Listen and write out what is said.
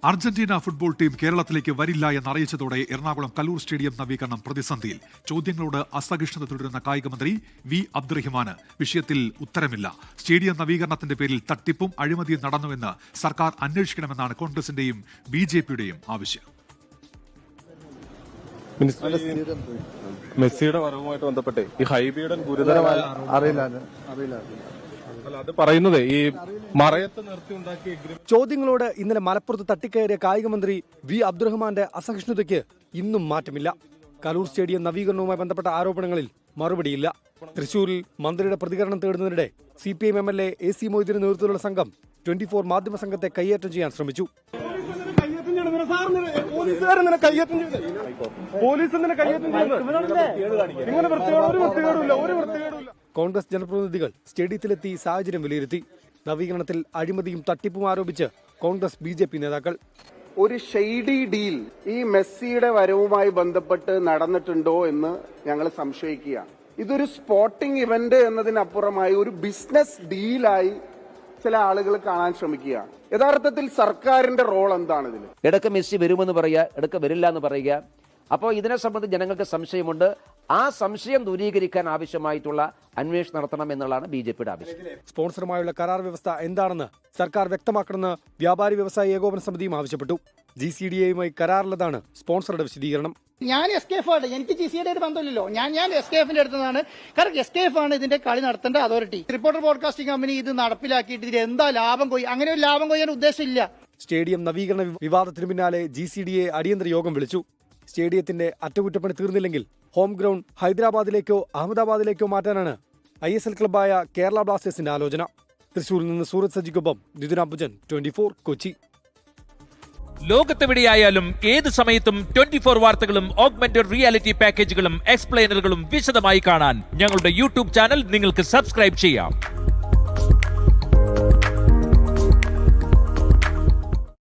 Argentina football team കേരളത്തിലേക്ക് വരില്ല എന്നറിയിച്ചതോടെ Ernakulam Kallur stadium നവീകരണം പ്രതിസന്ധിയിൽ. ചോദ്യങ്ങളോട് അസഹിഷ്ണുത തുടരുന്ന കായികമന്ത്രി വി അബ്ദുറഹിമാന് വിഷയത്തിൽ ഉത്തരമില്ല. സ്റ്റേഡിയം നവീകരണത്തിന്റെ പേരിൽ തട്ടിപ്പും അഴിമതിയും നടന്നുവെന്ന് സർക്കാർ അന്വേഷിക്കണമെന്നാണ് കോൺഗ്രസിന്റെയും BJPയുടെയും ആവശ്യം. മെസ്സിയുടെ വരവുമായിട്ട് ബന്ധപ്പെട്ട് ഈ ഹൈബീഡൻ ഗുരുതരമായ അത് പറയുന്നത് ഈ മറയത്ത് നിർത്തി ഉണ്ടാക്കിയ ചോദ്യങ്ങളോട് ഇന്നലെ മലപ്പുറത്ത് തട്ടിക്കയറിയ കായികമന്ത്രി വി അബ്ദുറഹ്മാന്റെ അസഹിഷ്ണുതയ്ക്ക് ഇന്നും മാറ്റമില്ല. കലൂർ സ്റ്റേഡിയം നവീകരണവുമായി ബന്ധപ്പെട്ട ആരോപണങ്ങളിൽ മറുപടിയില്ല. തൃശൂരിൽ മന്ത്രിയുടെ പ്രതികരണം തേടുന്നതിനിടെ CPM MLA AC മൊയ്തീന്റെ നേതൃത്വത്തിലുള്ള സംഘം 24 മാധ്യമ സംഘത്തെ കൈയേറ്റം ചെയ്യാൻ ശ്രമിച്ചു. കോൺഗ്രസ് ജനപ്രതിനിധികൾ സ്റ്റേഡിയത്തിലെത്തി സാഹചര്യം വിലയിരുത്തി. നവീകരണത്തിൽ അഴിമതിയും തട്ടിപ്പും ആരോപിച്ച് കോൺഗ്രസ് BJP നേതാക്കൾ. ഒരു ഷെയ്ഡി ഡീൽ ഈ മെസ്സിയുടെ വരവുമായി ബന്ധപ്പെട്ട് നടന്നിട്ടുണ്ടോ എന്ന് ഞങ്ങൾ സംശയിക്കുകയാണ്. ഇതൊരു സ്പോർട്ടിംഗ് ഇവന്റ് എന്നതിനപ്പുറമായി ഒരു ബിസിനസ് ഡീലായി ചില ആളുകൾ കാണാൻ ശ്രമിക്കുകയാണ്. യഥാർത്ഥത്തിൽ സർക്കാരിന്റെ റോൾ എന്താണ് ഇതിൽ? ഇടയ്ക്ക് മെസ്സി വരുമെന്ന് പറയുക, ഇടയ്ക്ക് വരില്ല എന്ന് പറയുക. അപ്പോൾ ഇതിനെ സംബന്ധിച്ച് ജനങ്ങൾക്ക് സംശയമുണ്ട്. ആ സംശയം ദൂരീകരിക്കാൻ ആവശ്യമായിട്ടുള്ള അന്വേഷണം നടത്തണം എന്നുള്ളതാണ് BJPയുടെ ആവശ്യം. സ്പോൺസറുമായുള്ള കരാർ വ്യവസ്ഥ എന്താണെന്ന് സർക്കാർ വ്യക്തമാക്കണമെന്ന് വ്യാപാരി വ്യവസായ ഏകോപന സമിതിയും ആവശ്യപ്പെട്ടു. GCDAയുമായി കരാറിലതാണ് സ്പോൺസറുടെ വിശദീകരണം. ഞാൻ SKF ആണ്, എനിക്ക് GCDA ബന്ധമില്ലല്ലോ. ഞാൻ SKFന്റെ അടുത്തതാണ്. കാരണം SKF ആണ് ഇതിന്റെ കളി നടത്തേണ്ട അതോറിറ്റി. റിപ്പോർട്ടർ ബ്രോഡ്കാസ്റ്റിംഗ് കമ്പനി ഇത് നടപ്പിലാക്കിയിട്ട് ഇതിൽ എന്താ ലാഭം കൊയ്യും? അങ്ങനെ ഒരു ലാഭം കൊയ്യാൻ ഉദ്ദേശമില്ല. സ്റ്റേഡിയം നവീകരണ വിവാദത്തിന് പിന്നാലെ GCDA അടിയന്തര യോഗം വിളിച്ചു. സ്റ്റേഡിയത്തിന്റെ അറ്റകുറ്റപ്പണി തീർന്നില്ലെങ്കിൽ ഹോം ഗ്രൗണ്ട് ഹൈദരാബാദിലേക്കോ അഹമ്മദാബാദിലേക്കോ മാറ്റാനാണ് ISL ക്ലബ്ബായ കേരള ബ്ലാസ്റ്റേഴ്സിന്റെ ആലോചന. തൃശൂരിൽ നിന്ന് സൂരജ് സജിക്കൊപ്പം നിതിൻ അംബുജൻ, 24 കൊച്ചി. ലോകത്തെവിടെയായാലും ഏത് സമയത്തും 24 വാർത്തകളും ഓഗ്മെന്റഡ് റിയാലിറ്റി പാക്കേജുകളും എക്സ്പ്ലെയിനറുകളും വിശദമായി കാണാൻ ഞങ്ങളുടെ YouTube ചാനൽ നിങ്ങൾക്ക് സബ്സ്ക്രൈബ് ചെയ്യാം.